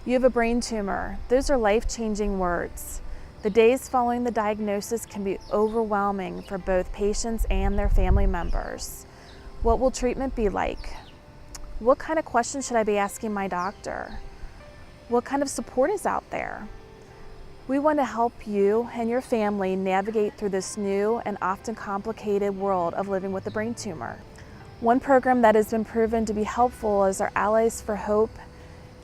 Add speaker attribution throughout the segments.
Speaker 1: You have a brain tumor. Those are life-changing words. The days following the diagnosis can be overwhelming for both patients and their family members. What will treatment be like? What kind of questions should I be asking my doctor? What kind of support is out there? We want to help you and your family navigate through this new and often complicated world of living with a brain tumor. One program that has been proven to be helpful is our Allies for Hope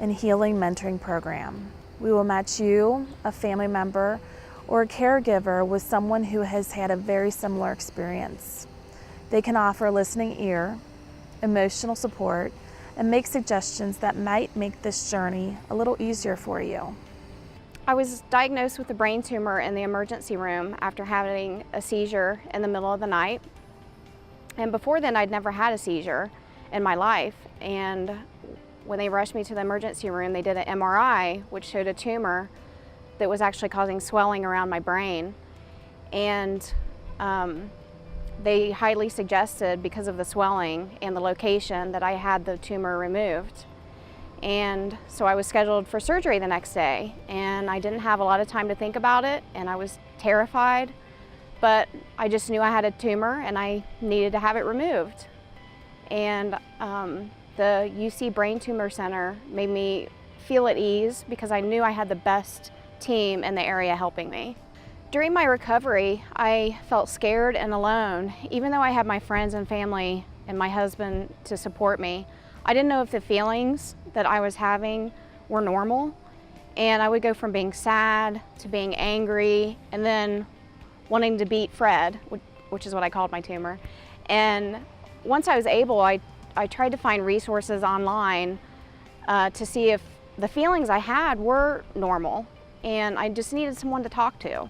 Speaker 1: and Healing Mentoring Program. We will match you, a family member, or a caregiver with someone who has had a very similar experience. They can offer a listening ear, emotional support, and make suggestions that might make this journey a little easier for you.
Speaker 2: I was diagnosed with a brain tumor in the emergency room after having a seizure in the middle of the night. And before then, I'd never had a seizure in my life. And when they rushed me to the emergency room, they did an MRI, which showed a tumor that was actually causing swelling around my brain. And they highly suggested, because of the swelling and the location, that I had the tumor removed. And so I was scheduled for surgery the next day, and I didn't have a lot of time to think about it, and I was terrified, but I just knew I had a tumor and I needed to have it removed. And the UC Brain Tumor Center made me feel at ease because I knew I had the best team in the area helping me. During my recovery, I felt scared and alone. Even though I had my friends and family and my husband to support me, I didn't know if the feelings that I was having were normal. And I would go from being sad to being angry and then wanting to beat Fred, which is what I called my tumor. And once I was able, I tried to find resources online to see if the feelings I had were normal. And I just needed someone to talk to.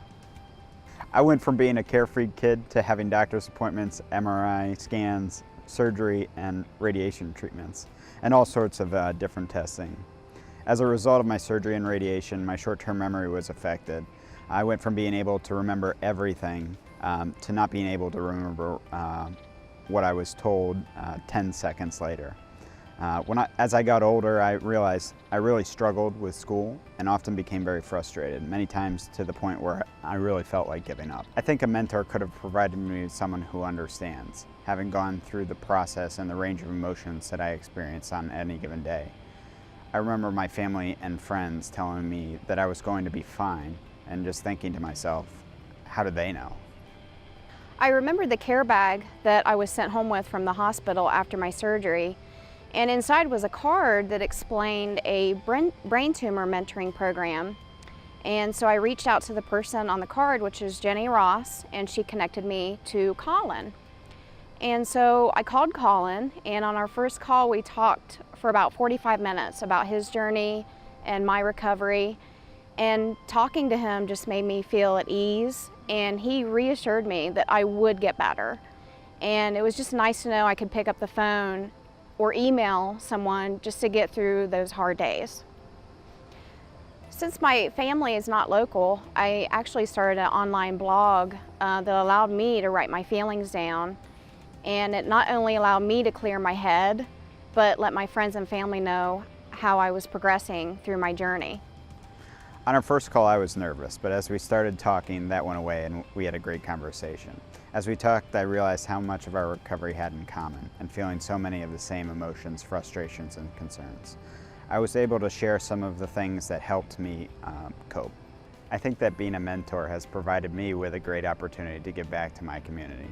Speaker 3: I went from being a carefree kid to having doctor's appointments, MRI scans, surgery, and radiation treatments, and all sorts of different testing. As a result of my surgery and radiation, my short-term memory was affected. I went from being able to remember everything to not being able to remember what I was told 10 seconds later. As I got older, I realized I really struggled with school and often became very frustrated, many times to the point where I really felt like giving up. I think a mentor could have provided me with someone who understands, having gone through the process and the range of emotions that I experience on any given day. I remember my family and friends telling me that I was going to be fine, and just thinking to myself, how did they know?
Speaker 2: I remembered the care bag that I was sent home with from the hospital after my surgery. And inside was a card that explained a brain tumor mentoring program. And so I reached out to the person on the card, which is Jenny Ross, and she connected me to Colin. And so I called Colin, and on our first call we talked for about 45 minutes about his journey and my recovery. And talking to him just made me feel at ease, and he reassured me that I would get better. And it was just nice to know I could pick up the phone or email someone just to get through those hard days. Since my family is not local, I actually started an online blog that allowed me to write my feelings down. And it not only allowed me to clear my head, but let my friends and family know how I was progressing through my journey.
Speaker 3: On our first call, I was nervous, but as we started talking, that went away and we had a great conversation. As we talked, I realized how much of our recovery had in common and feeling so many of the same emotions, frustrations, and concerns. I was able to share some of the things that helped me cope. I think that being a mentor has provided me with a great opportunity to give back to my community.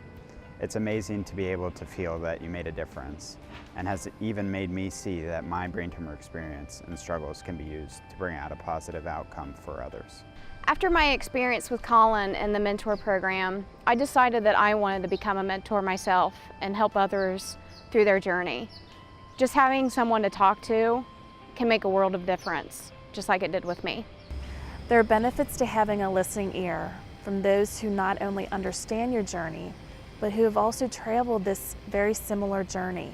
Speaker 3: It's amazing to be able to feel that you made a difference, and has even made me see that my brain tumor experience and struggles can be used to bring out a positive outcome for others.
Speaker 2: After my experience with Colin and the mentor program, I decided that I wanted to become a mentor myself and help others through their journey. Just having someone to talk to can make a world of difference, just like it did with me.
Speaker 1: There are benefits to having a listening ear from those who not only understand your journey, but who have also traveled this very similar journey.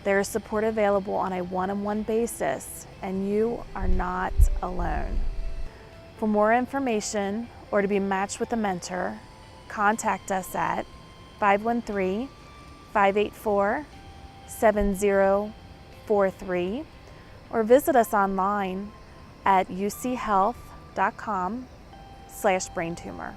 Speaker 1: There is support available on a one-on-one basis, and you are not alone. For more information or to be matched with a mentor, contact us at 513-584-7043 or visit us online at uchealth.com/brain tumor.